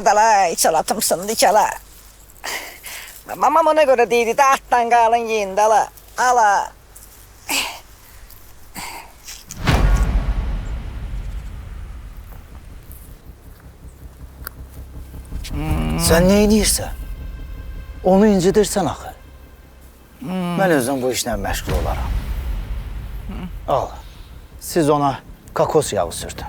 da la, içəl atımsın dikələ. Mamam ona görə deyirdi də, atdan qalın yiyin də la. Ala. Sen ne edirsən? Onu incidirsən axı. Mən özüm bu işlə məşğul olaram. Al, siz ona kakos yağı sürtün.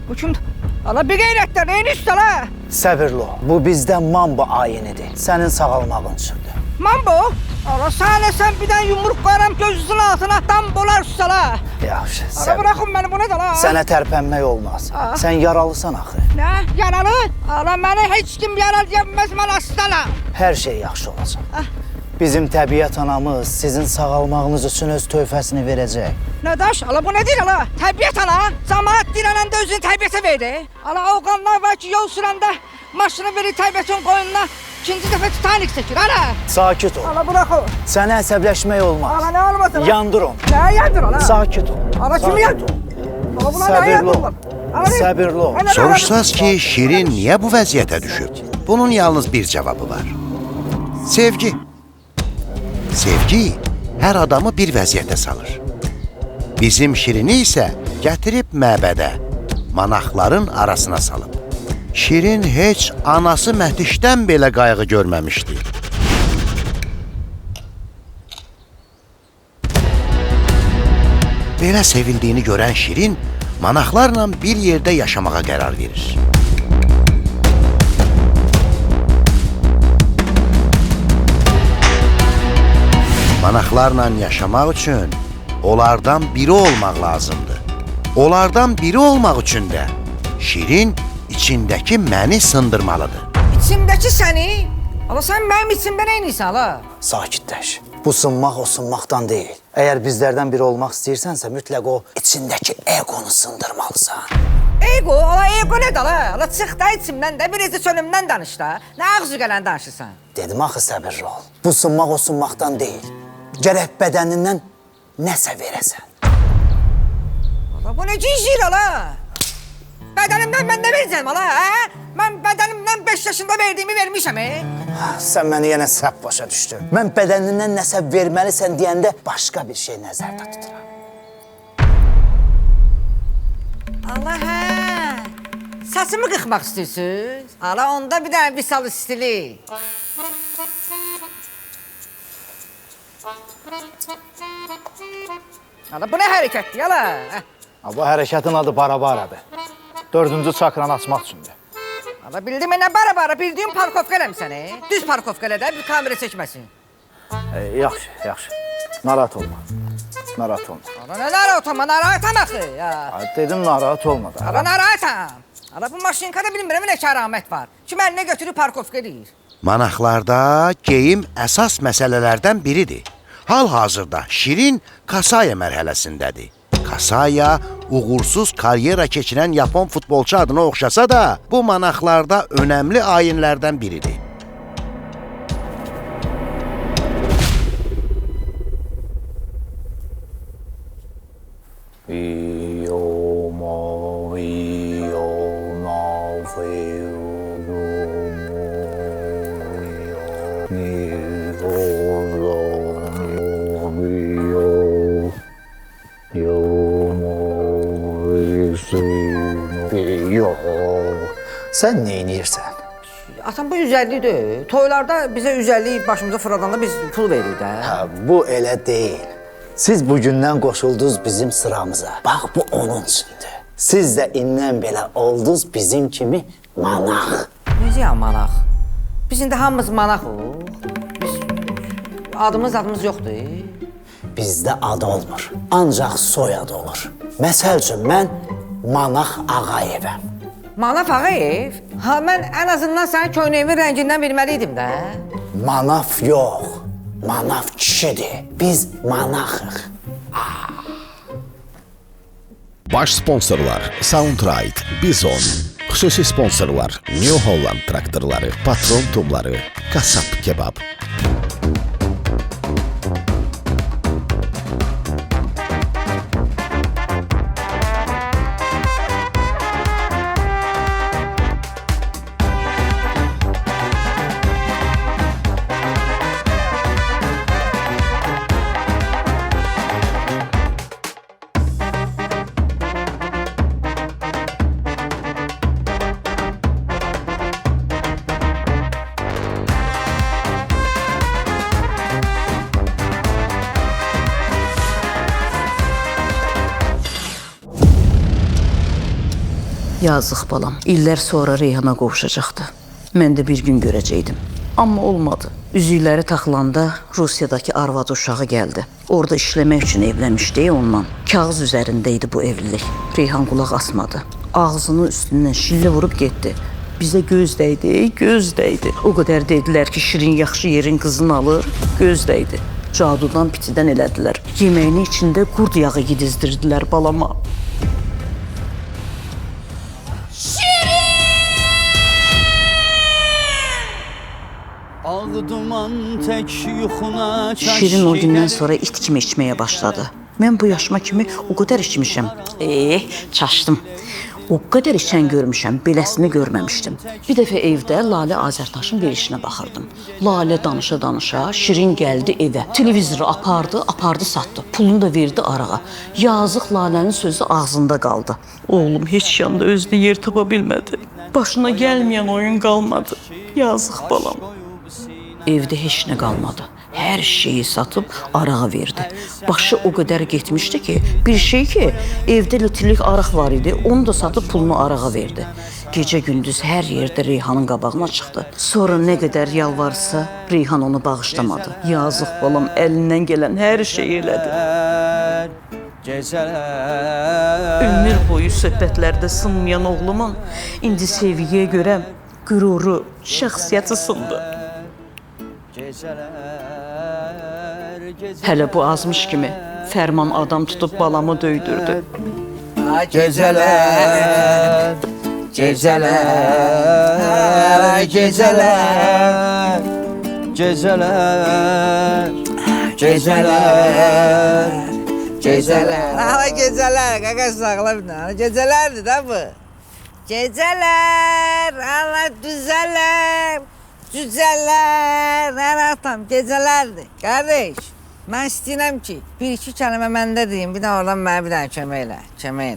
Bu kimdir? Ala bir qeyrətdə, neyin üstə la? Səbirli ol, bu bizdən mambo ayinidir. Sənin sağalmağın üçündür. Mambo? Ala sən bir dən yumruq qoyaram gözünün altına, dam bolar üstə la. Yaxşı, Ala səbirli. bıraxın məni, bu nə də la? Sənə tərpənmək olmaz. Sən yaralısan axı. Nə? Yaralı? Ala məni heç kim yaralı yapmaz, mən hastalam. Hər şey yaxşı olacaq. Bizim təbiət anamız sizin sağalmağınız üçün öz tövfəsini verəcək. Nə daş? Ala bu nə deyir ala? Təbiət ana, cəmaət dirənəndə özünü təbiətə verdi. Ala oğlanlar var ki, yol sürəndə maşını verir təbiətin qoyununa, ikinci dəfə Titanic çəkir, ala. Sakit ol. Ala bırax o. Sənə əsəbləşmək olmaz. Ala nə olmasın? Yandır onu. Nə yandır ala? Sakit ol. Ala kimi yandır? Ala buna nə Səbirli ol. yandır? Səbirli ol. Soruşsaz ki, Şirin niyə bu vəziyyətə düşüb? Bunun yalnız bir cavabı var. Sevgi. Sevgi hər adamı bir vəziyyətə salır. Bizim Şirini isə gətirib məbədə, manaqların arasına salıb. Şirin heç anası Mətişdən belə qayğı görməmişdi. Belə sevildiyini görən Şirin, manaqlarla bir yerdə yaşamağa qərar verir. Manaqlarla yaşamaq üçün onlardan biri olmaq lazımdır. Onlardan biri olmaq üçün də Şirin içindəki məni sındırmalıdır. İçimdəki səni? Ala sən mənim içimdə nə edirsən ala? Sakitləş. Bu sınmaq o sınmaqdan deyil. Əgər bizlərdən biri olmaq istəyirsənsə, mütləq o içindəki egonu sındırmalısan. Ego? Ala ego nədir ala? Ala çıx da içimdən də, bir sönümdən danış da. Nə ağzı gələn danışırsan? Dedim axı səbirli ol. Bu sınmaq o sınmaqdan deyil. Gərək bədənindən nəsə verəsən. Ala bu necə işir ala? Bədənimdən mən nə verəcəm ala, hə? Mən bədənimdən 5 yaşında verdiyimi vermişəm, Sən məni yenə səhv başa düşdün. Mən bədənindən nəsə verməlisən deyəndə başqa bir şey nəzərdə tuturam. Ala hə. Səsimi qıxmaq istəyirsiniz? Ala onda bir dənə Vüsal stili. Ala bu nə hərəkətdir ala? Bu hərəkətin adı barabaradır. 4-cü çakranı açmaq üçündür. Ala bildim nə bara-bara, bildiyim parkovka eləmsən, Düz parkovka elə də, bir kamera çəkməsin. Yaxşı, yaxşı. Narahat olma. Narahat olma. Ala nə narahat olma, narahatam axı. Dedim narahat olma da. Ala narahatam. Ala bu maşinkada bilmirəm nə kəramət var. Kim əlinə götürüb parkovka eləyir. Manaqlarda geyim əsas məsələlərdən biridir. Hal-hazırda Şirin Kasaya mərhələsindədir. Kasaya uğursuz karyera keçirən Yapon futbolçu adına oxşasa da, bu manaqlarda önəmli ayinlərdən biridir. Sən nə edirsən? Atan bu 150-dir. Toylarda bizə 150 başımıza fırladanda biz pul veririk də. Bu elə deyil. Siz bugündən qoşuldunuz bizim sıramıza. Bax, bu onun üçündür. Siz də indən belə oldunuz bizim kimi manaq. Necə ya manaq? Biz indi hamımız manaqıq. Biz adımız yoxdur. Bizdə ad olmur, ancaq soyad olur. Məsəl üçün, mən Manaq Ağayevəm. Manaf Ağayev? Ha, mən ən azından sənin köynəyimin rəngindən bilməliydim də. Manaf yox, manaf kişidir. Biz manaqıq. Baş sponsorlar Soundride, Bizon. Xüsusi sponsorlar New Holland traktorları, Patron tumları, Kasap kebab. Yazıq balam, illər sonra Reyhana qovuşacaqdı. Mən də bir gün görəcəkdim. Amma olmadı. Üzükləri taxılanda Rusiyadakı arvadı uşağı gəldi. Orada işləmək üçün evlənmişdi ondan. Kağız üzərində idi bu evlilik. Reyhan qulaq asmadı. Ağzını üstündən şillə vurub getdi. Bizə göz dəydi, göz dəydi. O qədər dedilər ki, Şirin yaxşı yerin qızını alır, göz dəydi. Cadudan pitidən elədilər. Yeməyini içində qurd yağı yedizdirdilər balama. Şirin o gündən sonra it kimi içməyə başladı. Mən bu yaşıma kimi o qədər içmişəm. Çaşdım. O qədər içən görmüşəm, beləsini görməmişdim. Bir dəfə evdə Lalə Azərtaşın verişinə baxırdım. Lalə danışa-danışa Şirin gəldi evə. Televizoru apardı satdı. Pulunu da verdi arağa. Yazıq Lalənin sözü ağzında qaldı. Oğlum heç yanda özünə yer tapa bilmədi. Başına gəlməyən oyun qalmadı. Yazıq balam. Evdə heç nə qalmadı. Hər şeyi satıb arağa verdi. Başı o qədər getmişdi ki, bir şey ki, evdə lütülük araq var idi, onu da satıb pulunu arağa verdi. Gecə-gündüz hər yerdə Reyhanın qabağına çıxdı. Sonra nə qədər yalvarsa, Reyhan onu bağışlamadı. Yazıq balam əlindən gələn hər şeyi elədi. Ömür boyu söhbətlərdə sınmayan oğlumun indi sevgiyə görə qüruru, şəxsiyyəti sındı. Hələ bu azmış kimi Fərman adam tutub balamı döydürdü. Gecələr, gecələr, gecələr, gecələr, gecələr, gecələr. Hala geceler, kaka sakla bir tane. Gecelerdi da bu. Geceler, hala düzeler, düzeler. Hala tam gecelerdi. Kardeş, ben istəyirəm ki, bir iki kəlmə məndə deyim, bir də oradan mənə bir dənə kömək elə. Kömək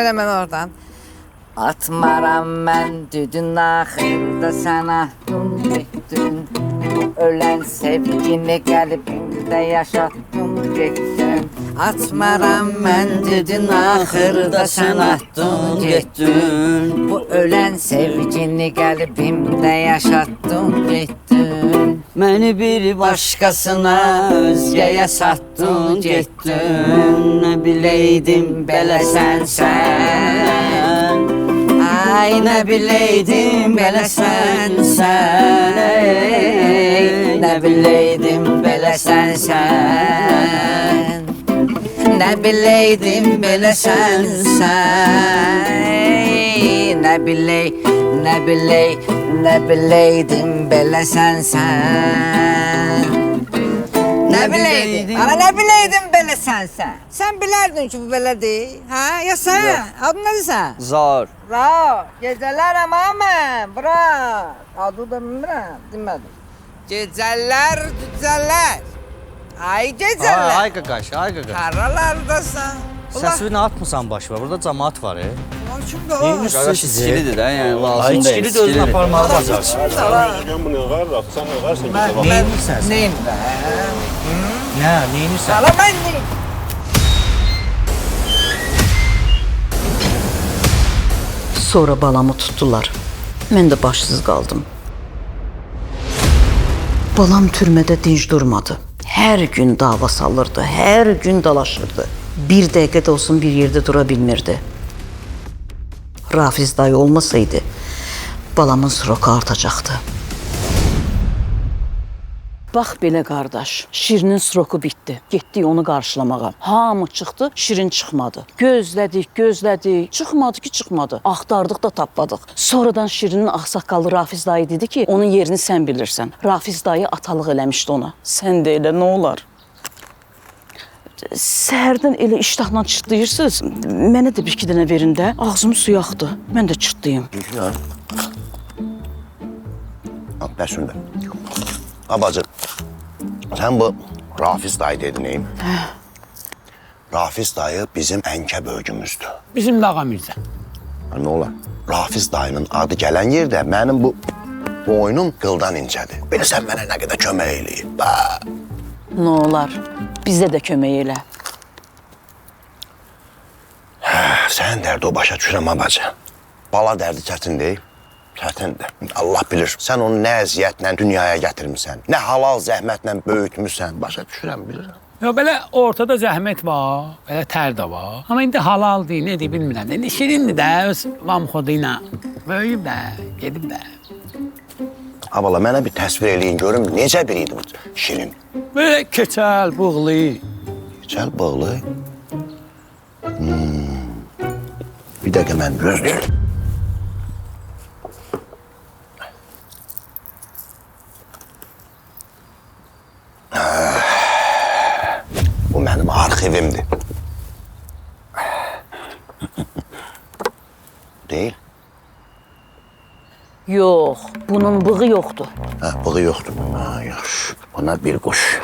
elə mən oradan. Atmaram mən düdün axırda sana getdin. Ölən sevgini qəlbimdə yaşatdın getdin. Atmaram mən düdün axırda sən atdın getdin. Bu ölən sevgini qəlbimdə yaşatdın getdin. Məni bir başqasına özgəyə satdın getdin. Nə biləydim belə sən. Ay nə biləydim belə sən. Nə biləydim belə sən. Nə biləydim belə sən. Nə biləydim belə sən. Nə biləydim? Ana nə biləydim belə sən. Sən bilərdin ki bu belədir. Ha? Ya sən? Adın nədir sən? Zar. Zar. Gecələr ama mən. Bırak. Adı da bilmirəm. Demədim. Gecələr, düzələr. Ay gecələr. Ay qaqaş, ay qaqaş. Karalardasan. Səsini atmısan başıma, burada cəmaat var. Kimdə o? Qaqaş içkilidir də, yəni lazım Ay, deyil. içkili də özünü aparmalı bacarsın. Mən bunu qaraq, sən nə qarsan bizə bax. Neyinirsən sən? Neyim be? Nə, neyinirsən? Hala ben neyim? Sonra balamı tutdular. Mən də başsız qaldım. Balam türmədə dinc durmadı. Hər gün dava salırdı, hər gün dalaşırdı. Bir dəqiqə də olsun bir yerdə dura bilmirdi. Rafiz dayı olmasaydı, balamın sroku artacaqdı. Bax belə qardaş, Şirinin sroku bitdi. Getdik onu qarşılamağa. Hamı çıxdı, Şirin çıxmadı. Gözlədik. Çıxmadı. Axtardıq da tapmadıq. Sonradan Şirinin ağsaqqalı Rafiz dayı dedi ki, onun yerini sən bilirsən. Rafiz dayı atalıq eləmişdi ona. Sən də elə, nə olar? Səhərdən elə iştahla çıtlayırsınız. Mənə də bir-iki dənə verin də. Ağzım su yaxdı. Mən də çıtlayım. Bəsündə. Abacı, sən bu Rafiz dayı dedin, neyim? Rafiz dayı bizim ənkə bölgümüzdür. Bizim də ağamızda. Nə olar? Rafiz dayının adı gələn yerdə mənim bu boynum qıldan incədir. Belə sən mənə nə qədər kömək eləyib. Nə olar? Bizə də kömək elə. Sənin dərdi o başa düşürəm bacı. Bala dərdi çətin deyil. Çətindir. Allah bilir. Sən onu nə əziyyətlə dünyaya gətirmisən, nə halal zəhmətlə böyütmüsən. Başa düşürəm, bilirəm. Yo, belə ortada zəhmət var, belə tər də var. Amma indi halal deyil, nədir bilmirəm. İndi şirindir də, öz vamxodu ilə. Böyüyüb də, gedib də. Abala, mənə bir təsvir eləyin, görüm necə biri idi bu şirin? Belə keçəl, bığlı. Keçəl, bığlı. Bir dəqiqə mən gözləyim. Bu mənim arxivimdir. Deyil. Yox, bunun bığı yoxdur. Ha, bığı yoxdur. Ha, yaxşı. Buna bir quş.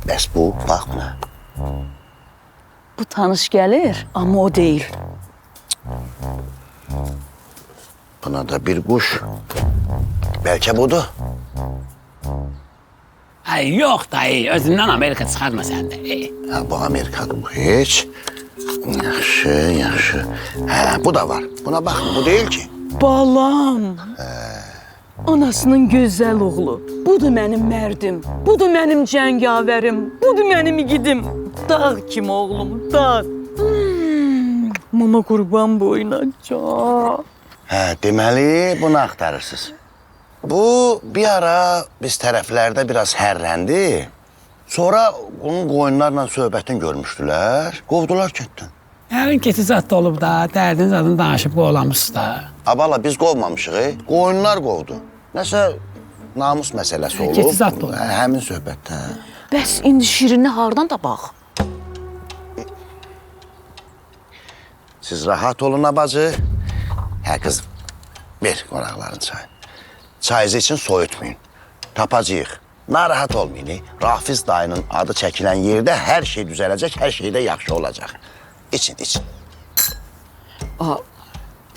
Bəs bu, bax buna. Bu tanış gəlir, amma o deyil. Buna da bir quş. Bəlkə budur. Ay, yox dayı, özündən Amerika çıxarma sən də. Ha, bu Amerikadır bu heç. Yaxşı, yaxşı. Hə, bu da var. Buna baxın, bu deyil ki. Balam. Anasının gözəl oğlu. Budur mənim mərdim. Budur mənim cəngavərim. Budur mənim igidim. Dağ kimi oğlum, dağ. Mama qurban boyuna. Hə, deməli bunu axtarırsınız. Bu bir ara biz tərəflərdə biraz hərləndi. Sonra onun qoyunlarla söhbətini görmüşdülər. Qovdular kənddən. Yarın keçi zat da olub da, dərdiniz adını danışıb qovlamışsınız da. Abala biz qovmamışıq, qoyunlar qovdu. Nəsə namus məsələsi olub. Keçi zat da olub. Həmin söhbətdə. Bəs indi şirini hardan da bax? Siz rahat olun abacı. Hə qızım, ver qonaqların çayı. Çayınızı için soyutmayın. Tapacağıq. Narahat olmayın. Rafiz dayının adı çəkilən yerdə hər şey düzələcək, hər şey də yaxşı olacaq. İçin, için. Aa,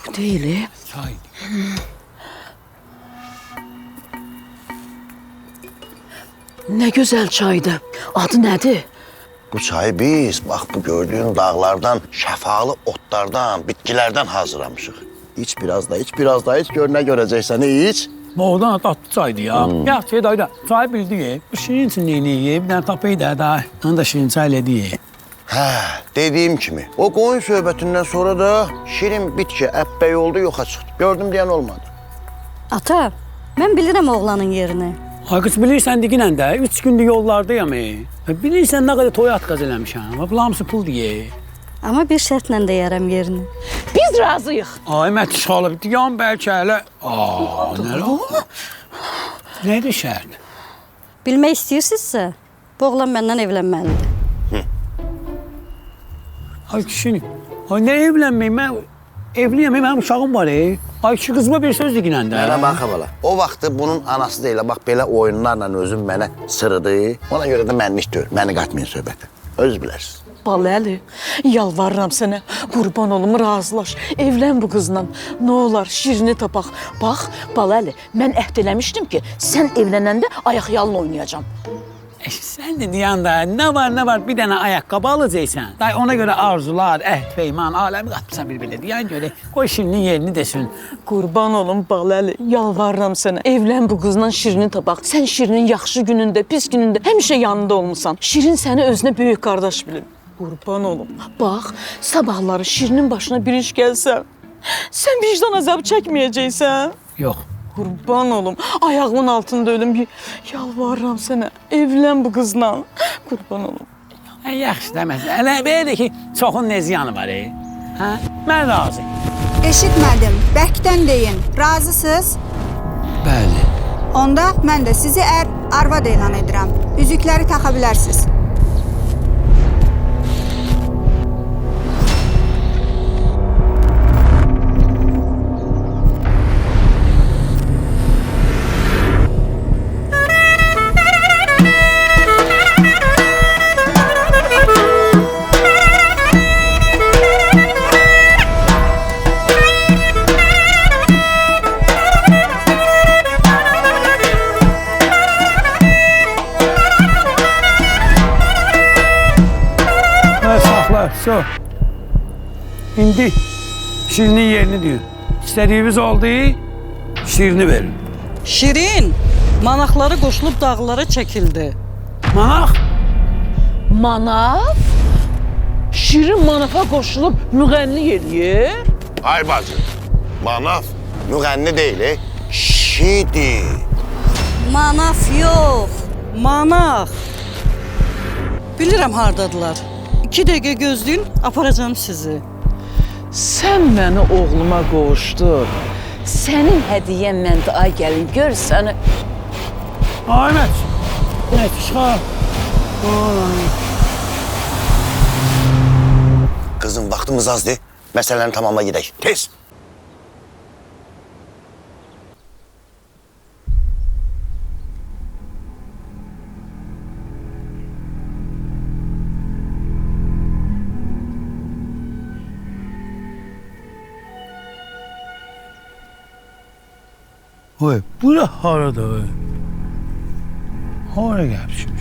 bu deyil. Çay. Nə gözəl çaydı. Adı nədir? Bu çayı biz, bax bu gördüyün dağlardan, şəfalı otlardan, bitkilərdən hazırlamışıq. İç biraz da, iç biraz da, iç gör nə görəcəksən, iç. Boğdan tatlı çaydı ya. Yaxşı dayı da, çay bildi ye. Bu şirin için neyini ye, bir dənə tapayı da, onu da şirin çayla ye. Hə, dediyim kimi, o qoyun söhbətindən sonra da şirin bitki əppəy oldu, yoxa çıxdı. Gördüm deyən olmadı. Ata, mən bilirəm oğlanın yerini. Ay qız bilirsən diginən də, 3 gündür yollardayım. Bilirsən nə qədər toy atqaz eləmişəm. Bu hamısı pul diye. Amma bir şərtlə deyərəm yerini. Biz razıyıq. Ay mət şalıb diyan bəlkə hələ. Nə o? Nədir şərt? Bilmək istəyirsinizsə, bu oğlan məndən evlənməlidir. Ay kişinin, ay nə evlənmək? Mən evliyəm, mənim uşağım var. Ay kişi qızıma bir söz diginən də. Mənə bax abala, o vaxtı bunun anası da elə bax belə oyunlarla özüm mənə sırıdı. Ona görə də mənlik deyil, məni qatmayın söhbətə. Öz bilərsiniz. Baləli, yalvarıram sənə, qurban olum, razılaş. Evlən bu qızla, nə olar, şirini tapaq. Bax, Baləli, mən əhd eləmişdim ki, sən evlənəndə ayaq yalın oynayacam. Sən də deyən də, nə var, bir dənə ayaqqabı alacaqsan. Day ona görə arzular, əhd, peyman, aləmi qatmışsan bir-birinə. Deyən görə, qoy şirinin yerini desin. Qurban olum, Baləli, yalvarıram sənə. Evlən bu qızla şirini tapaq. Sən şirinin yaxşı günündə, pis günündə həmişə yanında olmusan. Şirin səni özünə böyük qardaş bilir. Qurban olum. Bax, sabahları şirinin başına bir iş gəlsə, sən vicdan azabı çəkməyəcəksən. Yox. Qurban olum, ayağımın altında ölüm. Yalvarıram sənə, evlən bu qızla. Qurban olum. Yaxşı deməz. Elə belə ki, çoxun nə ziyanı var. Hə? Mən razıyım. Eşitmədim, bərkdən deyin. Razısınız? Bəli. Onda mən də sizi arvad elan edirəm. Üzükləri taxa bilərsiniz. Saxla, so. İndi Şirinin yerini diyor. İstediğimiz oldu, Şirini verin. Şirin, manaqları qoşulub dağlara çəkildi. Manaq? Manav? Şirin manafa qoşulub müğənni eləyir. Ay bacı, manav müğənni deyil, şidir. Manaf yox. Manaq. Bilirəm hardadılar. 2 dəqiqə gözləyin, aparacağım sizi. Sən məni oğluma qoşdun. Sənin hədiyyən məndə ay gəlin gör səni. Ahmet, ne çıkar? Kızım vaktimiz azdı. Meseleni tamamla gidelim. Tez. Oy, bura harada oy? Hara gelmişim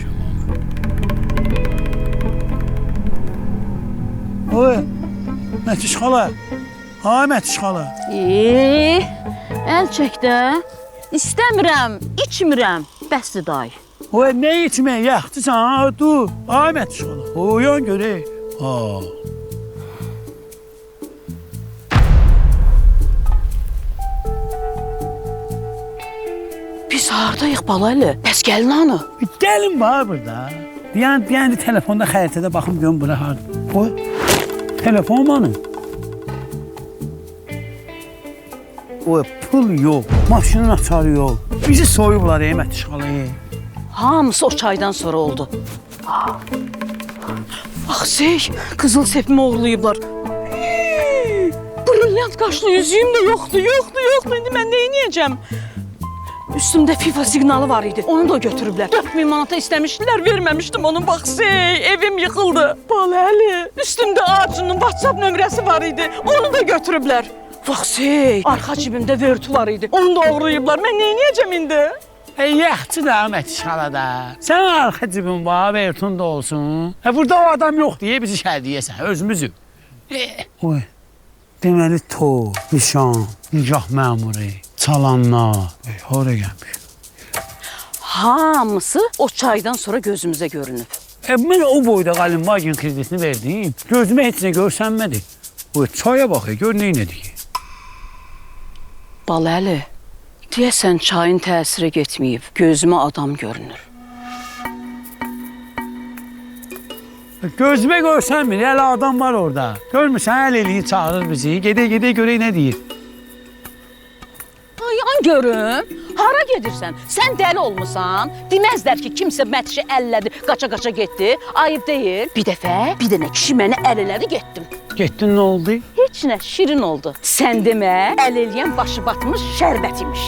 Oy, Mətiş xala. Ha, Mətiş xala. Əl çək də. İstəmirəm, içmirəm. Bəsdir day. Oy, nə içmək? Yaxtısan, ha, dur. Ha, Mətiş xala. Oyan görək. Ha. Biz hardayıq balaylı? Bəs gəlin hanı? Gəlin var burada. Yəni telefonda xəritədə baxım görüm bura harda. Oy, telefon manı. Oy, pul yox, maşının açarı yox. Bizi soyublar Mətiş xala. Hamısı o çaydan sonra oldu. Axsey, qızıl sepimi oğurlayıblar. Brilliant qaşlı yüzüyüm də yoxdur. İndi mən nə edəcəm? Üstümdə FIFA siqnalı var idi. Onu da götürüblər. 4000 manata istəmişdilər, verməmişdim onu. Baxsey, evim yıxıldı. Baləli, üstümdə ağacının WhatsApp nömrəsi var idi. Onu da götürüblər. Baxsey, arxa cibimdə vertu var idi. Onu da oğurlayıblar. Mən nə edəcəm indi? Yaxçı da Mətiş xala da. Sən arxa cibin var, vertun da olsun. Burada o adam yox deyə bizi şərdiyəsən, özümüzü. Oy, deməli to, nişan, nikah məmuru, çalanlar. Hara gəlmiş? Hamısı o çaydan sonra gözümüzə görünüb. Mən o boyda Qalinbaygin kreditini verdim. Gözümə heç nə görsənmədi. Oy, çaya bax, gör nə edik. Baləli, deyəsən çayın təsiri getməyib. Gözümə adam görünür. Gözümə görsənmir, hələ adam var orada. Görmürsən, əl eləyir, çağırır bizi. Gedə görək nə deyir. Yan görüm, hara gedirsən? Sən dəli olmusan? Deməzlər ki, kimsə Mətişi əllədi, qaça-qaça getdi. Ayıb deyil. Bir dəfə, bir dənə kişi məni əl elədi, getdim. Getdin, nə oldu? Heç nə, şirin oldu. Sən demə, əl eləyən başı batmış şərbət imiş.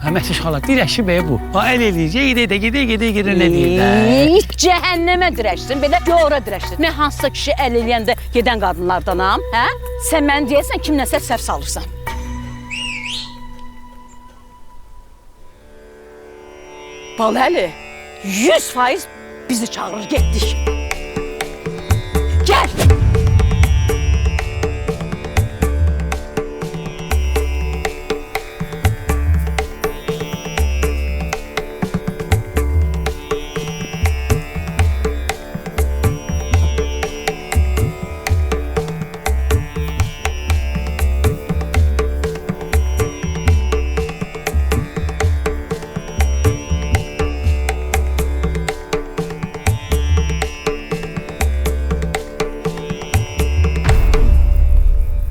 Mətiş xala, dirəşib bu. Əl eləyir, gedə nə deyir də? Hiç cəhənnəmə dirəşsin, belə yora dirəşsin. Mən hansısa kişi əl eləyəndə gedən qadınlardanam, hə? Sən mən deyəsən kimləsə səhv salırsan. Baləli, 100% bizi çağırır, getdik. Gəl!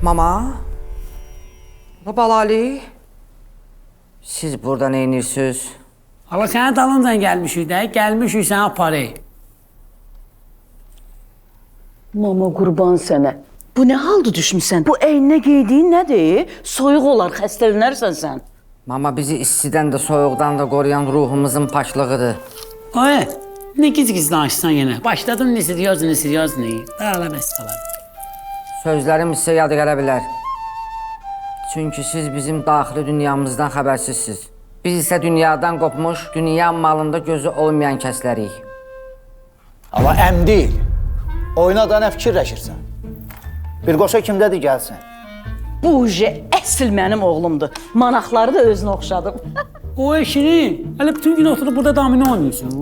Mama, Babalali, siz burada nə edirsiniz? Hala, sənə dalıncan gəlmişik də, gəlmişik sənə aparayıq. Mama qurban sənə. Bu nə halda düşmüsən? Bu əyninə giydiyin nədir? Soyuq olar, xəstələnərsən sən. Mama, bizi istidən də, soyuqdan da qoruyan ruhumuzun paçlığıdır. Ay, nə giz-giz danışsan yenə? Başladın nisiryozni. Dağla bəstələr. Sözlərim sizə yad gələ bilər. Çünki siz bizim daxili dünyamızdan xəbərsizsiniz. Biz isə dünyadan qopmuş, dünya malında gözü olmayan kəslərik. Amma əm deyil. Oyuna da nə fikirləşirsən? Bir qoşa kimdədir gəlsin? Bu uje əsl mənim oğlumdur. Manaqları da özünə oxşadım. O Şirin, hələ bütün gün oturub burada domino oynayırsan.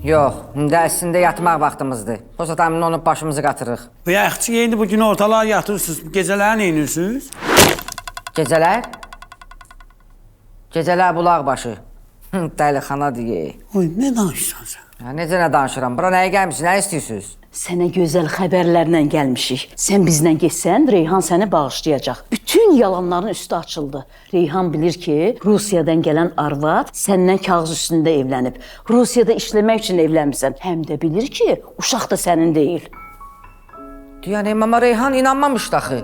Yox, indi əslində yatmaq vaxtımızdır. Yoxsa təmin olub başımızı qatırıq. Bu yaxçı indi bu gün ortalığa yatırsınız. Gecələr nə edirsiniz? Gecələr? Gecələr bulaq başı. Dəlixana deyə. Oy, nə danışırsan sən? Necə nə danışıram? Bura nəyə gəlmişsiniz? Nə istəyirsiniz? Sənə gözəl xəbərlərlə gəlmişik. Sən bizlə getsən, Reyhan səni bağışlayacaq. Bütün yalanların üstü açıldı. Reyhan bilir ki, Rusiyadan gələn arvad səndən kağız üstündə evlənib. Rusiyada işləmək üçün evlənmisən. Həm də bilir ki, uşaq da sənin deyil. Yəni, mama Reyhan inanmamışdı axı.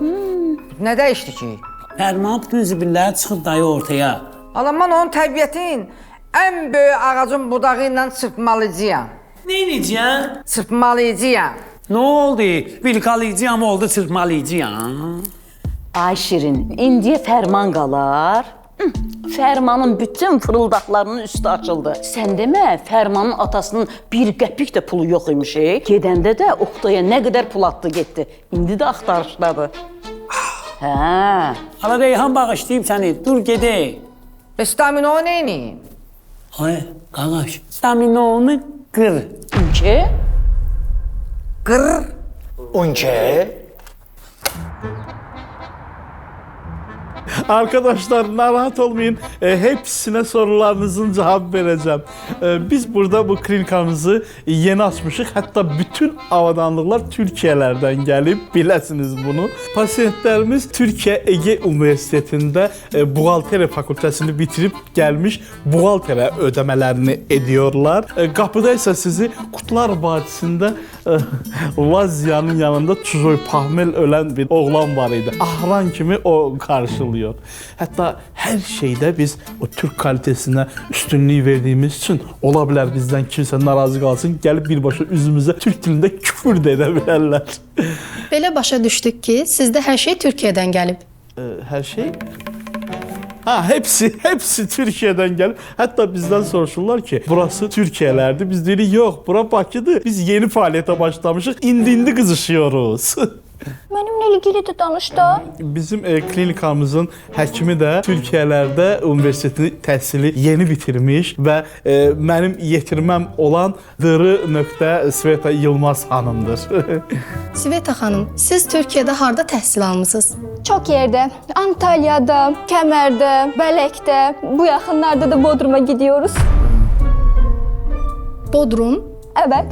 Nə dəyişdi ki? Fərman bütün zibilləri çıxıb dayı ortaya. Alamman onun təbiətin ən böyük ağacın budağı ilə çırpmalıcıyam. Nə edəcəksən? Çırpmalıcıyam. Nə oldu? Bilkalıcıyam oldu, çırpmalıcıyam. Ay Şirin, indiyə fərman qalar. Fərmanın bütün fırıldaqlarının üstü açıldı. Sən demə, Fərmanın atasının bir qəpik də pulu yox imiş. Gedəndə də Oqtaya nə qədər pul atdı getdi. İndi də axtarışdadır. Hə. Hala Reyhan bağışlayıb səni, dur gedək. Stamino neyniyim? Ay, qaqaş, staminonu qır. Ünke? Qır. Unke? Arkadaşlar narahat olmayın. Hepsine sorularınızın cevap vereceğim. Biz burada bu klinikamızı yeni açmışıq. Hatta bütün avadanlıqlar Türkiye'lerden gelip bilesiniz bunu. Pasiyentlerimiz Türkiye Ege Üniversitesi'nde buğalteri fakültesini bitirip gelmiş buğaltere ödemelerini ediyorlar. Kapıda ise sizi Kutlar Vadisi'nde Lazia'nın yanında Çuzoy Pahmel ölen bir oğlan var idi. Ahran kimi o karşılıyor. Hatta her şeyde biz o Türk kalitesine üstünlüğü verdiğimiz için olabilir bizden kimse narazı kalsın gelip birbaşa üzümüze Türk dilinde küfür de edebilirler. Belə başa düşdük ki, sizdə hər şey Türkiyədən gəlib. Her şey? Ha hepsi Türkiye'den gelip hatta bizden soruşurlar ki burası Türkiye'lerdi. Biz dedik yok bura Bakı'dı. Biz yeni faaliyete başlamışız. İndi kızışıyoruz. Mənimlə ilgili də danış da. Bizim klinikamızın həkimi də Türkiyələrdə universiteti təhsili yeni bitirmiş və mənim yetirməm olan Sveta Yılmaz xanımdır. Sveta xanım, siz Türkiyədə harda təhsil almısınız? Çox yerdə. Antalya'da, Kəmərdə, Bələkdə, bu yaxınlarda da Bodrum'a gidiyoruz. Bodrum? Evet.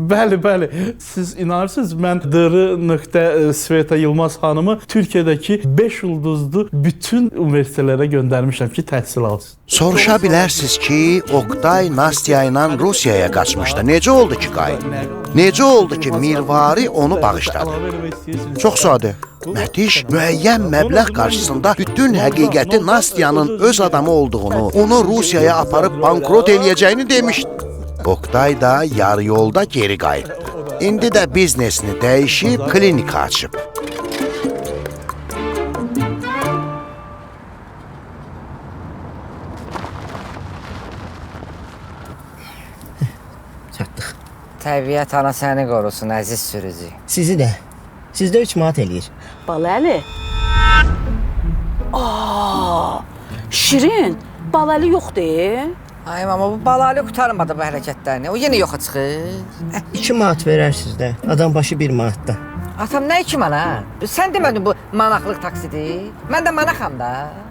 Bəli. Siz inanırsınız, mən Sveta Yılmaz xanımı Türkiyədəki 5 ulduzlu bütün üniversitelərə göndərmişəm ki, təhsil alsın. Soruşa bilərsiniz ki, Oqtay Nastya ilə Rusiyaya qaçmışdı. Necə oldu ki, Qay? Necə oldu ki, Mirvari onu bağışladı? Çox sadə. Məhdiş müəyyən məbləğ qarşısında bütün həqiqəti Nastyanın öz adamı olduğunu, onu Rusiyaya aparıb bankrot eləyəcəyini demişdi. Oqtay da yarı yolda geri qayıtdı. İndi də biznesini dəyişib, klinika açıb. Çatdıq. Təbiət ana səni qorusun, əziz sürücü. Sizi də. Sizdə 3 manat eləyir. Baləli. Şirin, baləli yoxdur. Ay mama, bu balalı qutarmadı bu hərəkətlərini. O yenə yoxa çıxır. 2 manat verərsiniz də. Adam başı 1 manatda. Atam nə 2 manat? Sən demədin bu manaqlıq taksidir. Mən də manaqam da.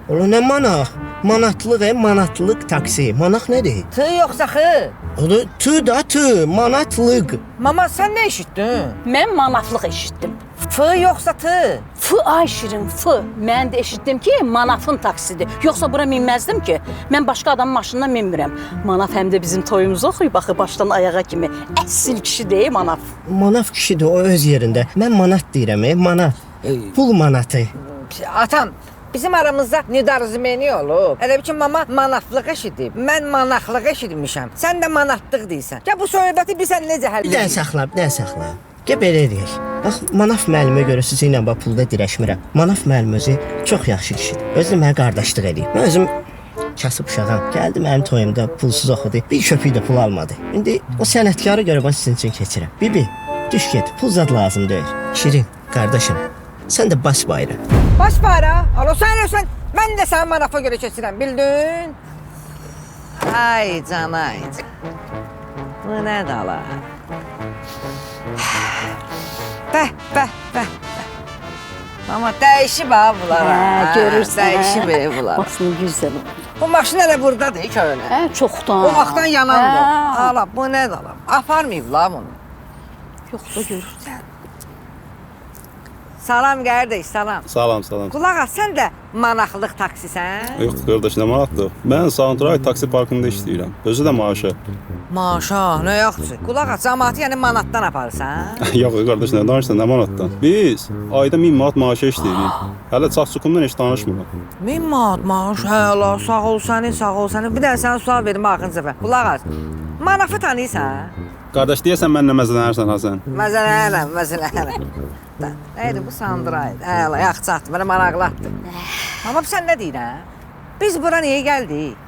Ola nə manaq? Manatlıq, manatlıq taksi. Manaq nədir? Tı yoxsa xı? O da tı da tı, manatlıq. Mama, sən nə eşitdin? Mən manatlıq eşitdim. Fı yoxsa tı? Fı ay Şirin, fı. Mən də eşitdim ki, manafın taksidir. Yoxsa bura minməzdim ki. Mən başqa adamın maşınına minmirəm. Manaf həm də bizim toyumuzu oxuyub, baxı başdan ayağa kimi. Əsl kişi deyil Manaf. Manaf kişidir o öz yerində. Mən manat deyirəm, manat. Pul manatı. Atam, bizim aramızda nidarzmeni olub. Elə ki, mama manaflıq eşidib. Mən manaqlıq eşitmişəm. Sən də manatlıq deyirsən. Ya bu söhbəti bilsən necə həll Bir dənə saxla. Gəl belə deyək. Bax, Manaf müəllimə görə sizinlə bax pulda dirəşmirəm. Manaf müəllim özü çox yaxşı kişidir. Özü mənə qardaşlıq eləyib. Mən özüm kasıb uşağam. Gəldi mənim toyumda pulsuz oxudu. Bir köpük də pul almadı. İndi o sənətkarı görə bax sizin üçün keçirəm. Bibi, Düş get, pul zad lazım deyil. Şirin, qardaşım, sən də bas bayra. Baş para. Alo sen ölsən. Ben de sen manafa göre keçirəm, bildin? Ay can ay. Bu ne dala? Bəh. Ama dəyişib ha bunlara. Görürsən. Dəyişib bunlar. Baxsın güzel. Bu maşın elə buradadır ki öyle. Çoxdan. O vaxtdan yanandır. Ala bu ne dala? Aparmayıblar bunu. Yox da görürsən. Salam qardaş, salam. Salam. Qulaq as, sən də manaxlıq taksisən? Yox, qardaş, nə manatdır? Mən Soundtrack taksi parkında işləyirəm. Özü də maaşa. Maşa, nə yaxşı. Qulaq as, cəmaatı yəni manatdan aparırsan? Yox, qardaş, nə danışırsan, nə manatdan? Biz ayda 1000 manat maaşa işləyirik. Hələ çax-çukumdan heç danışmırıq. 1000 manat maaş, hələ, sağ ol sənin. Bir də sənə sual verim axırıncı dəfə. Qulaq as, manafı tanıyırsan? Qardaş, deyəsən mənlə məzələnərsən ha sən. Məzələnərəm. Neydi bu Soundtrack? Hələ, yaxşı atdı, mənə maraqlatdı. Amma sən nə deyirsən? Biz bura niyə gəldik?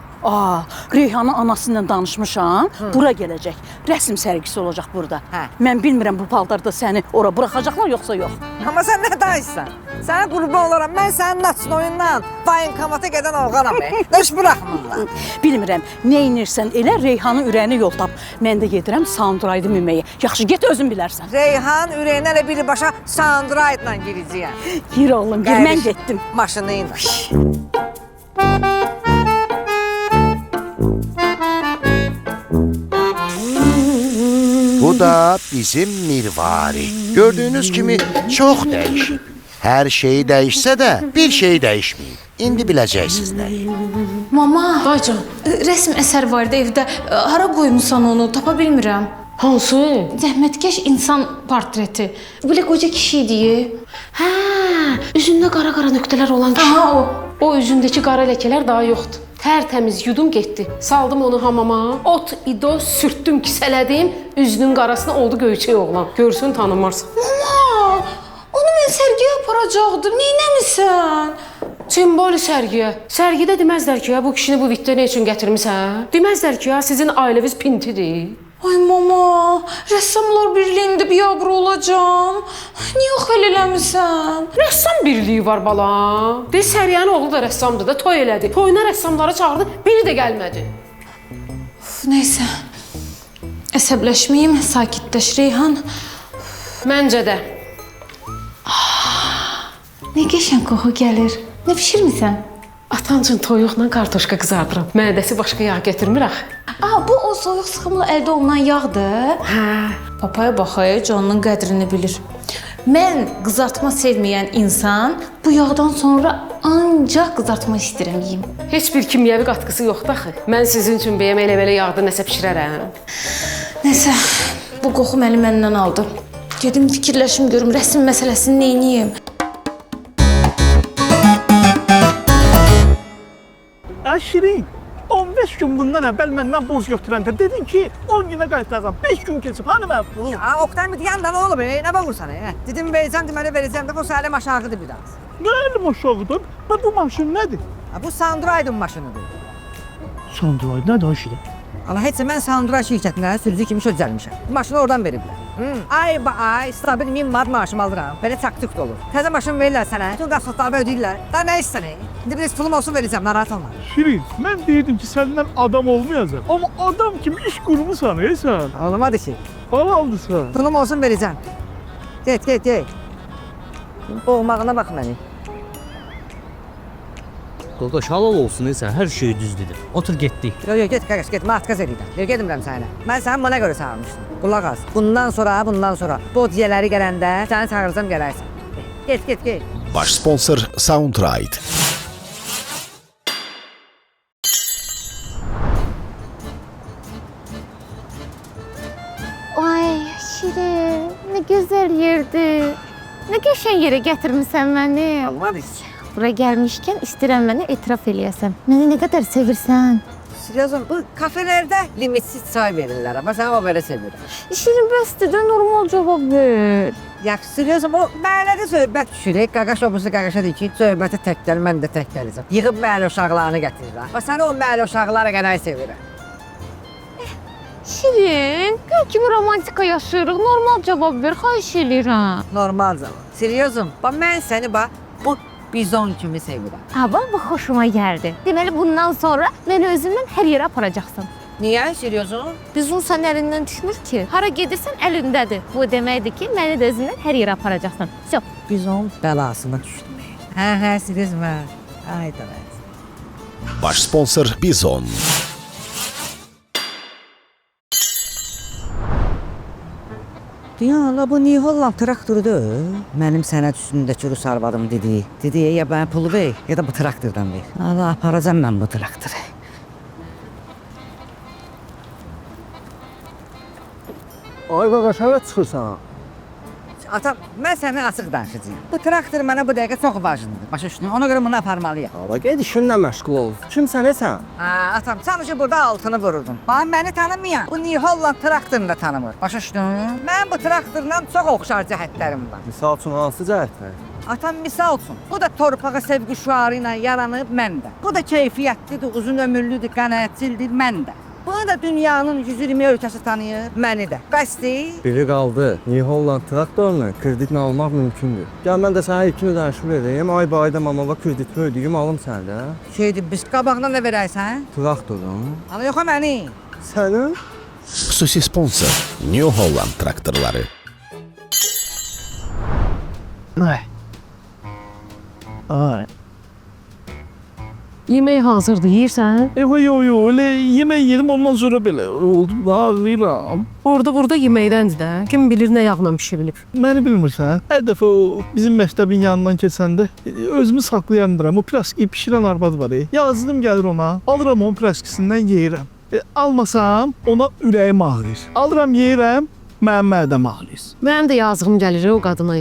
Reyhanın anası ilə danışmışam. Bura gələcək. Rəsm sərgisi olacaq burada. Mən bilmirəm bu paltarda səni ora buraxacaqlar yoxsa yox. Amma sən nə danışsan? Sənə qurban olaram. Mən sənin naçın oyundan Vaynkamata gedən oğlanam. Heç buraxmırlar. Bilmirəm, nə inirsən elə Reyhanın ürəyini yol tap. Mən də gedirəm Soundtrack'ı minməyə. Yaxşı, get özün bilərsən. Reyhan ürəyinə elə birbaşa Soundtrack'la girəcəyəm. Gir oğlum, gir. Mən getdim. Maşını ilə. Bu da bizim Mirvari. Gördüğünüz kimi çox dəyişib. Hər şey dəyişsə də bir şey dəyişməyib. İndi biləcəksiniz nəyi. Mama, dayıcan, rəsm əsər var da evdə. Hara qoymusan onu? Tapa bilmirəm. Hansı? Zəhmətkeş insan portreti. Belə qoca kişi idi. Hə, üzündə qara-qara nöqtələr olan kişi. Aha, o. O üzündəki qara ləkələr daha yoxdur. Tərtəmiz yudum getdi. Saldım onu hamama. Ot ido sürtdüm, kisələdim. Üzünün qarasına oldu göyçək oğlan. Görsün tanımarsın. Mama, onu mən sərgiyə aparacaqdım. Neynəmisən? Simboli sərgiyə. Sərgidə deməzlər ki, ya bu kişini bu vitrinə üçün gətirmisən. Deməzlər ki, ya sizin ailəviz pintidir. Ay mama, rəssamlar birliyində biabır olacam. Niyə xəl eləmirsən? Rəssam birliyi var bala. De Səriyənin oğlu da rəssamdır da, toy elədi. Toyuna rəssamları çağırdı, biri də gəlmədi. Neysə, əsəbləşməyim, sakitləş Reyhan. Məncə də. Nə qəşəng qoxu gəlir. Nə bişirmisən? Atancın toyuqla kartoşka qızardıram. Mədəsi başqa yağ gətirmir axı. Bu o soyuq sıxımla əldə olunan yağdır. Hə. Papaya baxaya canının qədrini bilir. Mən qızartma sevməyən insan bu yağdan sonra ancaq qızartma istəyirəm yeyim. Heç bir kimyəvi qatqısı yoxdur axı. Mən sizin üçün bəyəm elə-belə yağda nəsə bişirərəm. Nəsə, bu qoxu məni məndən aldı. Gedim fikirləşim görüm rəsm məsələsini neyniyim. Şirin, 15 gün bundan əvvəl məndən borc götürəndə dedin ki, 10 günə qaytaracam. 5 gün keçib, hani mən pulum? Oktay mı deyən də nə olub? Nə bağırsan? Dedim verəcəm, deməli verəcəm də, o səlim aşağıdır biraz. Nə elim aşağıdır? Bu maşın nədir? Bu Soundtrack'ın maşınıdır. Soundtrack nədir Şirin? Allah heç mən Soundtrack şirkətinə sürücü kimi sözəlmişəm. Maşını oradan veriblər. Ay ba ay, stabil 1000 manat maaşımı alıram. Belə çaktık da olur. Təzə maşın verirlər sənə, bütün qasıqlarımı ödəyirlər. Daha nə istəyirsən? İndi biraz pulum olsun verəcəm, narahat olma. Şirin, mən deyirdim ki, səndən adam olmayacaq. Amma adam kimi iş qurmusan, sən. Olmadı ki. Halaldısan. Pulum olsun verəcəm. Get. Boğmağına bax məni. Qardaş, halal olsun sən, hər şey düzdür. Otur getdik. Yox, get qardaş, get. Matkaz edirəm. Yox, gedirəm sənə. Mən səni buna görə çağırmışdım. Qulaq as. Bundan sonra bu diyələri gələndə səni çağıracam gələrsən. Get. Baş sponsor Soundtrack. Ay Şirin, nə gözəl yerdir. Nə qəşəng yerə gətirmisən məni. Olmadı. Bura gəlmişkən istəyirəm məni etiraf eləyəsən. Məni nə qədər sevirsən. Sirozum, bu kafelərdə limitsiz çay verirlər, amma sən o belə sevirəm. Şirin bəsdir də normal cavab ver. Yaxşı, Sirozum, o məhəllədə söhbət düşürək. Qaqaş obusu qaqaşa deyir ki, söhbəti tək gəl, mən də tək gələcəm. Yığıb məhəllə uşaqlarını gətirirlər. Və səni o məhəllə uşaqları qədər sevirəm. Şirin, gör kimi romantika yaşayırıq. Normal cavab ver, xahiş eləyirəm. Normal cavab. Seriozum. Bax mən səni bax bu bizon kimi sevirəm. Aba, bu xoşuma gəldi. Deməli bundan sonra məni özündən hər yerə aparacaqsan. Niyə seriozum? Bizon sənin əlindən düşmür ki. Hara gedirsən əlindədir. Bu deməkdir ki, məni də özündən hər yerə aparacaqsan. Всё. Bizon bəlasına düşdüm. Hə, seriozum. Ay da. Baş sponsor Bizon. Dünya, bu New Holland traktorudur. Mənim sənət üstündəki Rus arvadım dedi. Dedi, ya bana pulu ver, ya da bu traktordan ver. Allah, aparacam mən bu traktoru. Ay qaqa, şəhərə çıxırsan. Atam, mən sənə açıq danışacağım. Bu traktor mənə bu dəqiqə çox vacibdir. Başa düşdün? Ona görə bunu aparmalıyam. Aba, ged işinlə məşğul ol. Kimsən sən? Atam, sadəcə burada altını vururdum. Bax, məni tanımayan bu New Holland traktorunu da tanımır. Başa düşdün? Mən bu traktorla çox oxşar cəhətlərim var. Misal üçün hansı cəhətlər? Atam, misal üçün, bu da torpağa sevgi şüarı ilə yaranıb məndə. Bu da keyfiyyətlidir, uzun ömürlüdür, qənaətçildir məndə. Bunu da dünyanın 120 ölkəsi tanıyır, məni də. Qəsdi? Biri qaldı. New Holland traktorunu kreditlə almaq mümkündür. Gəl mən də sənə ilkini danışıb verəyim. Ay bayda mamava kreditini ödəyim, alım səndə. Şeydir, biz qabağına nə verəysən? Traktorun. Ana yox, məni. Sənin? Xüsusi sponsor New Holland traktorları. Ay. Ay. Yemək hazırdır, yeyirsən? Yo, elə yemək yedim, ondan sonra belə oldu. Ağlayıram. Orada yeməkdəndir də. Kim bilir nə yağla bişirilib. Məni bilmirsən? Hər dəfə o bizim məktəbin yanından keçəndə özümü saxlayandıram. O plaski bişirən arvad var. Yazdım gəlir ona, alıram onun plaskisindən yeyirəm. Almasam ona ürəyim ağrır. Alıram yeyirəm, mənim mədəm ağrır. Mənim də yazığım gəlir o qadına.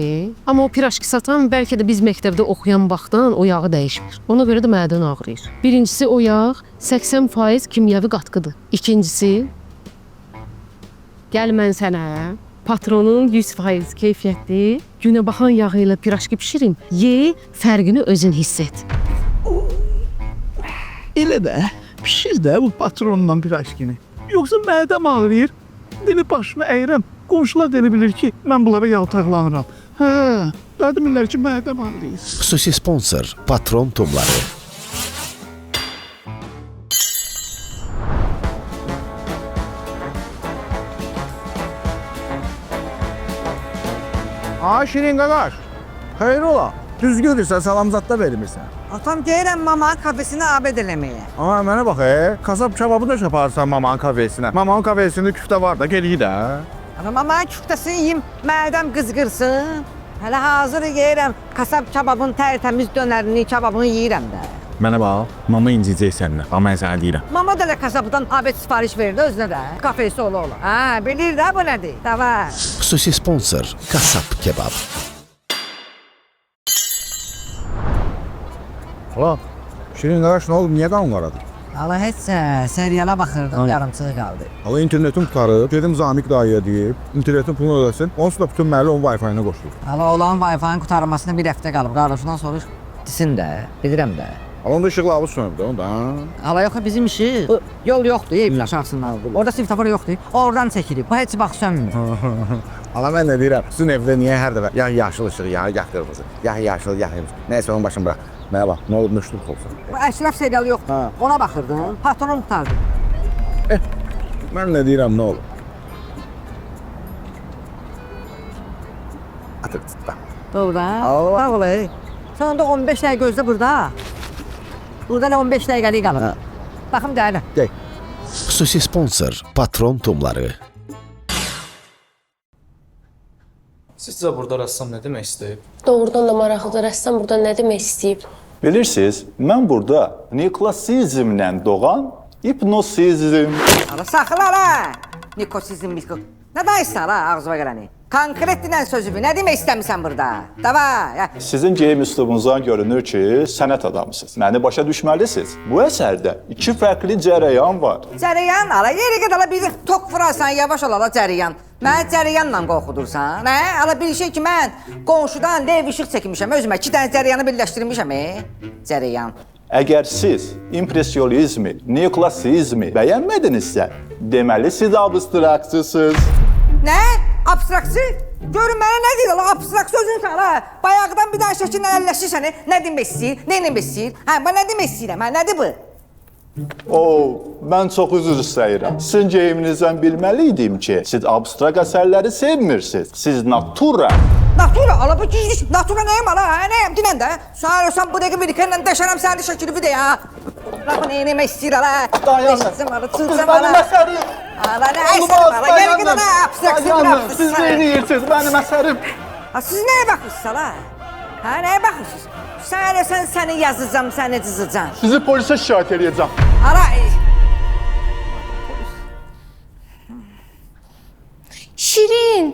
Amma o piraşki satan bəlkə də biz məktəbdə oxuyan vaxtdan o yağı dəyişmir. Ona görə də mədən ağrıyır. Birincisi o yağ 80% kimyəvi qatqıdır. İkincisi gəl mən sənə patronun 100% keyfiyyətli günə baxan yağı ilə piraşki bişirim. Ye, fərqini özün hiss et. Elə də pişir də bu patronla piraşkini. Yoxsa mədəm ağrıyır. Dili başını əyirəm. Qonşular deyə bilir ki, mən bunlara yaltaqlanıram. Hə, demirlər ki, mədəm ağrıyır. Xüsusi sponsor Patron Tumları. Ay Şirin qaqaş. Xeyr ola. Düz görürsən, salamzatda vermirsən. Atam deyirəm mamanın kafesini abed eləməyə. Amma mənə bax, kasab kebabı da yaparsan mamanın kafesinə. Mamanın kafesində küftə var da, geliyi də. Ana mamanın küftəsini yiyim, mədəm qızqırsın. Hələ hazır yeyirəm, kasab kebabın tərtəmiz dönərini, kebabını yeyirəm də. Mənə bax, mama inciyəcək səninlə, amma mən sənə deyirəm. Mama da kasabdan abed sifariş verir özünə də. Kafesi ola. Ha, bilir də bu nədir? Davay. Xüsusi sponsor Kasap Kebab. Hala, Şirin qaqaş nə olub, niyə qanun qaradı? Hala heç seriala baxırdım, yarımçıq qaldı. Hala internetim tutarıb, gedim Zamik dayıya deyib, internetin pulunu ödəsin, onsuz da bütün məhəllə onun Wi-Fi-nə qoşulur. Hala olan Wi-Fi-nin qurtarmasına bir həftə qalıb, qardaşından soruş, desin də, bilirəm də. Hala onda işıqla avuz sönüb də onda. Hala yox, bizim işi, yol yoxdur, evin aşağısından. Orada svetofor yoxdur, oradan çəkilib, bu heç bax sönmür. Hala mən nə deyirəm, sizin evdə niyə hər dəfə ya yaşıl işıq, ya qırmızı, ya yaşıl, ya qırmızı. Nəysə onun başını bırak. Mənə bax, nə olub, nüşlük olsun. Bu Əşrəf serialı yoxdur, ona baxırdım, patronum tutardı. Mən nə deyirəm, nə olub? Atır tutda. Doğru da, sağ ol. Sonunda 15 dəqiqə gözlə burada. Burada nə 15 dəqiqəlik qalır. Baxım dəyilə. Dey. Xüsusi sponsor Patron Tumları. Sizcə burada rəssam nə demək istəyib? Doğrudan da maraqlıdır. Rəssam burada nə demək istəyib? Bilirsiniz, mən burada neklasizmlə doğan hipnosizm. Ala saxla la! Nikosizm, nə dayısan la ağzıma gələni? Konkret dinən sözümü, nə demək istəmirsən burada? Davay! Sizin geyim üslubunuzdan görünür ki, sənət adamısınız. Məni başa düşməlisiniz. Bu əsərdə iki fərqli cərəyan var. Cərəyan? Ala yeri qədər ala bir tok vurasan, yavaş ol ala cərəyan. Mənə cərəyanla qorxudursan, hə? Ala bir şey ki, mən qonşudan lev işıq çəkmişəm özümə, 2 dənə cərəyanı birləşdirmişəm, cərəyan. Əgər siz impressionizmi, neoklasizmi bəyənmədinizsə, deməli siz abstraksısınız. Nə? Abstraksi? Görün mənə nə deyir ala? Abstraksi sözün sən ha? Bayaqdan bir dənə şəkillə əlləşirsən, nə demək istəyir? Nə demək istəyir? Hə, mən nə demək istəyirəm? Hə, nədir bu? Mən çox üzr istəyirəm. Sizin geyiminizdən bilməliydim ki, siz abstrakt əsərləri sevmirsiniz. Siz natura. Natura? Ala bu gizli. Natura nəyim ala? Hə, nəyim? Dinən də. Sən bu dəqiqə bir ikənlə dəşərəm sənin şəkili bir də ya. Ala bu nə demək istəyir ala? Dayanın. Mənim əsərim. Ala nə əsərim ala? Gəl gedin ha, abstraksi bıraxsın. Siz nə edirsiniz? Mənim əsərim. Siz nəyə baxırsınız ala? Hə, nəyə baxırsınız? Sən səni yazacağam, səni cızıcam. Sizi polisə şikayət edəcəm. Ara. Şirin.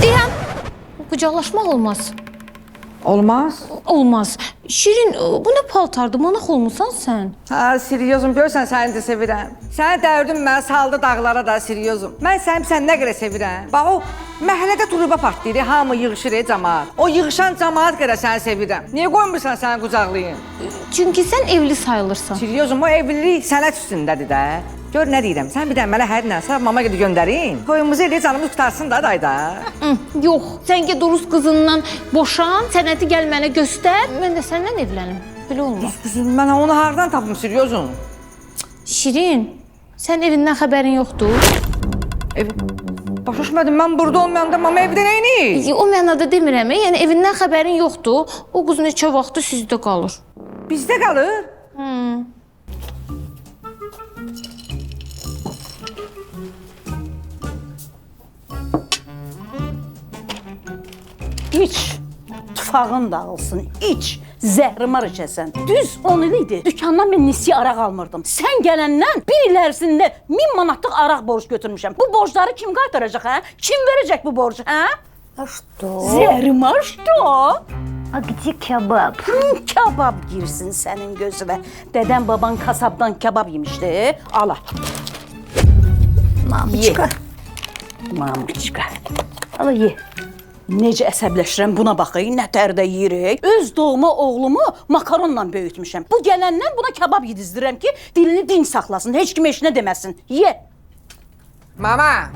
Deyəm, qucaqlaşmaq olmaz. Olmaz? Olmaz. Şirin, bu nə paltardır? Manaq olmusan sən? Ha, seriozum. Görsən səni də sevirəm. Səni dəvrdin mən saldı dağlara da seriozum. Mən sən nə qədər sevirəm. Bax o məhəllədə turba partlayır, hamı yığışır cəmaət. O yığışan cəmaət qədər səni sevirəm. Niyə qoymursan səni qucaqlayım? Çünki sən evli sayılırsan. Seriozum, o evlilik sənət üstündədir də. Gör nə deyirəm, sən bir dənə mənə hər nəsə mama gedib göndərin. Toyumuzu elə canımız qutarsın da dayda. Yox, sən get Rus qızından boşan, sənəti gəl mənə göstər, mən də səndən evlənim. Belə olmaz. Rus qızın, mən onu hardan tapım seriozum? Şirin, sən evindən xəbərin yoxdur? Başa düşmədim, mən burada olmayanda mama evdə neyini? O mənada demirəm, yəni evindən xəbərin yoxdur. O qız neçə vaxtı sizdə qalır. Bizdə qalır? İç, tufağın dağılsın, iç, zəhrimar içəsən. Düz 10 il idi, dükandan mən nisiyə araq almırdım. Sən gələndən bir il ərzində 1000 manatlıq araq borc götürmüşəm. Bu borcları kim qaytaracaq, hə? Kim verəcək bu borcu, hə? Что? Zəhrimar, что? А где kebab? Kebab girsin sənin gözünə. Dədən baban kasabdan kebab yemişdi, ala. Мамочка. Mamıçqa. Ala ye. Necə əsəbləşirəm buna baxın, nətərdə yeyirik. Öz doğma oğlumu makaronla böyütmüşəm. Bu gələndən buna kebab yedizdirirəm ki, dilini dinc saxlasın, heç kim eşinə deməsin. Ye. Mama,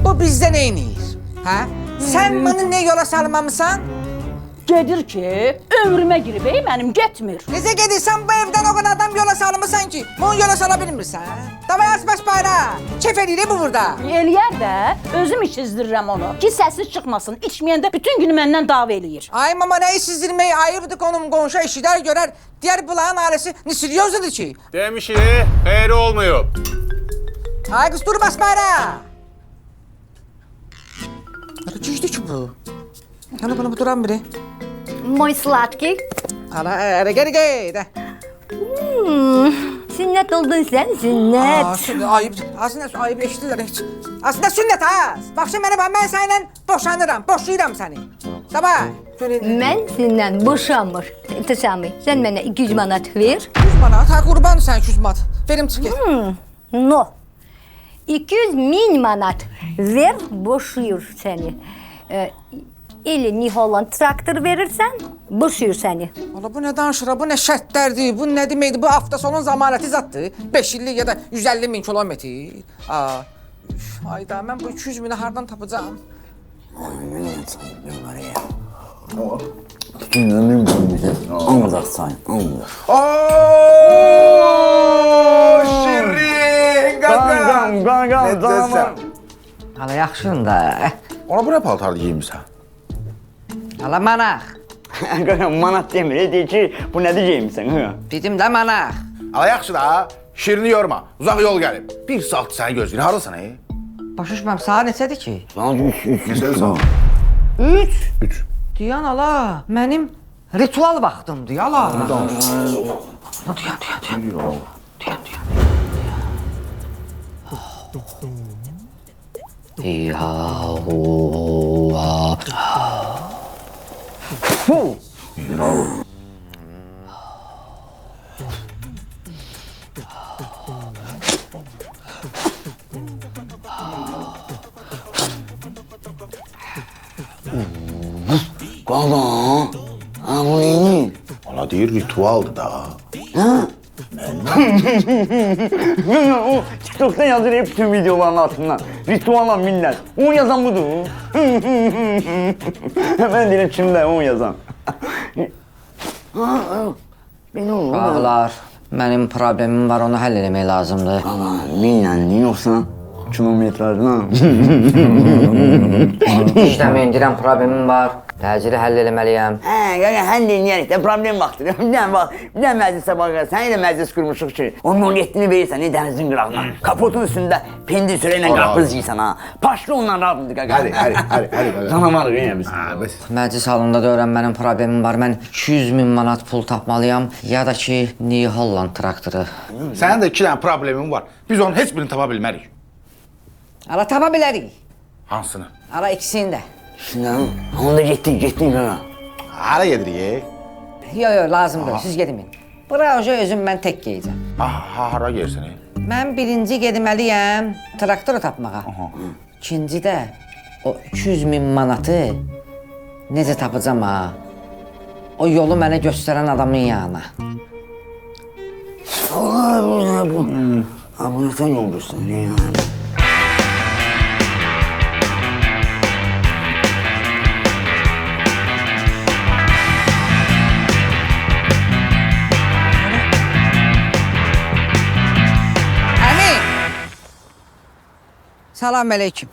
bu bizdə neyniyir? Hə? Sən bunu nə yola salmamısan? Gedir ki, ömrümə girib, mənim getmir. Necə gedirsən bu evdən o qədər adam yola salmısan ki, bunu yola sala bilmirsən? Davay asbaş bayrağı, kef eləyir bu burada. Eləyər də, özüm içizdirirəm onu ki, səsi çıxmasın, içməyəndə bütün günü məndən dava eləyir. Ay mama, nə içizdirmək ayıbdır konum qonşu eşidər görər, digər bulağın ailesi nisiriyozdur ki. Demişik, xeyri olmuyor. Ay qız dur bas bayrağı. Gizli ki bu. Hani bunu duran biri. Мой сладкий. Ala, gel. Sünnet oldun sen, sünnet. Ayıp, aslında ayıp eşitirlər heç. Aslında sünnet ha. Bax şimdi mən səninlə boşanıram, boşayıram səni. Sabah. Mən səndən boşanmır. Это самый. Sen mənə 200 manat ver. 200 manat? Ha qurban sən 200 manat. Verim çıxır. No. 200.000 manat ver, boşuyur səni. İli New Holland traktor verirsən, boşuyur səni. Valla bu nə danışır, bu nə şərtlərdir, bu nə deməkdir, bu hafta sonun zamanəti zaddır. 5 illik ya da 150 min kilometr. Ayda, mən bu 200 mini hardan tapacağım? Şirin, qaqam. Hala yaxşın da. Ona bu nə paltarlı giymişsən? Hala manaq. Qaqam, manat demir, deyir ki, bu nədir geymişsən, hə? Dedim də manaq. Ala yaxşı da, Şirini yorma. Uzaq yol gəlib. Bir saat səni gözləyir. Haradasan, Başa düşməm, saat neçədir ki? Saat 3. Neçədir saat? 3? 3. Diyan ala, mənim ritual vaxtımdır, ala. Qala. Ha bu neyini? Ona deyir ritualdır da. Ha? O TikTok'ta yazır hep bütün videoların altından. Rituala minnet. O yazan budur. Ben deyirəm kimdə o yazan. Ağlar, mənim problemim var, onu həll eləmək lazımdır. Minlə, yoxsa kilometrlərlə? İşləməyin, deyirəm, problemim var. Təcili həll eləməliyəm. Həll eləyərik də, problem vaxtdır. Bir dənə məclisə baxır, sən elə məclis qurmuşuq ki, onun 17-ni verirsən dənizin qırağına. Kapotun üstündə pendir sürəylə qarpız yiyirsən ha. Paşlı onunla razımdır qaqa. Həri. Canavarıq yenə biz. Məclis halında da öyrənmənin problemim var. Mən 200.000 manat pul tapmalıyam, ya da ki, New Holland traktoru. Sənin də 2 dənə problemin var. Biz onun heç birini tapa bilmərik. Ala tapa bilərik. Hansını? Ala ikisini də. Onda getdik qaqa. Hara gedirik? Yox, lazımdır, siz gedin. Broje özüm mən tək geyəcəm. Hara gelsin? Mən birinci gedməliyəm traktoru tapmağa. İkinci də o 200.000 manatı necə tapacam ha? O yolu mənə göstərən adamın yanına. Bunu sən yol göstərin. Salam aleyküm.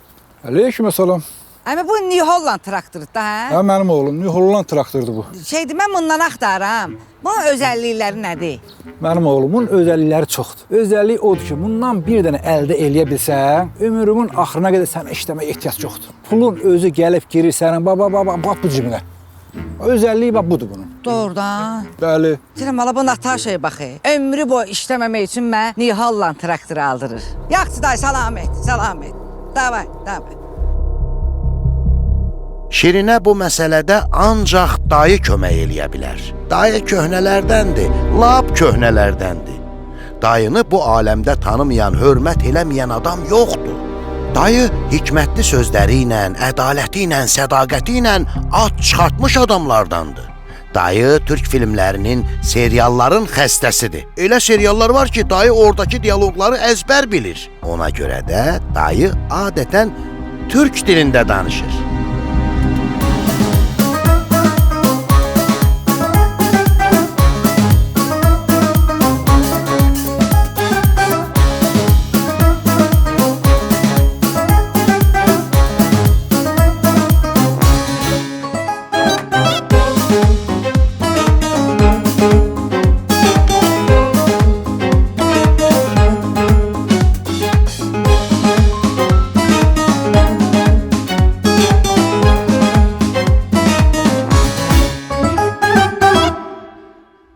Aleykümselam. Əmi bu New Holland traktorudur da, hə? Hə, mənim oğlum, New Holland traktorudur bu. Şeydir, mən bundan axtarıram. Bunun özəllikləri nədir? Mənim oğlumun özəllikləri çoxdur. Özəllik odur ki, bundan bir dənə əldə eləyə bilsən, ömrümün axırına qədər sənə işləməyə ehtiyac yoxdur. Pulun özü gəlib girir sənin, bax bu cibinə. Özəlliyi bax budur bunun. Doğrudan. Bəli. Deyirəm, ala bu Natasha'ya baxı. Ömrü boyu işləməmək üçün mən New Holland traktoru aldırır. Yaxşı day, salamet. Davay. Şirinə bu məsələdə ancaq dayı kömək eləyə bilər. Dayı köhnələrdəndir, lap köhnələrdəndir. Dayını bu aləmdə tanımayan, hörmət eləməyən adam yoxdur. Dayı hikmətli sözləri ilə, ədaləti ilə, sədaqəti ilə ad çıxartmış adamlardandır. Dayı Türk filmlərinin, serialların xəstəsidir. Elə seriallar var ki, dayı oradakı diyaloqları əzbər bilir. Ona görə də dayı adətən Türk dilində danışır.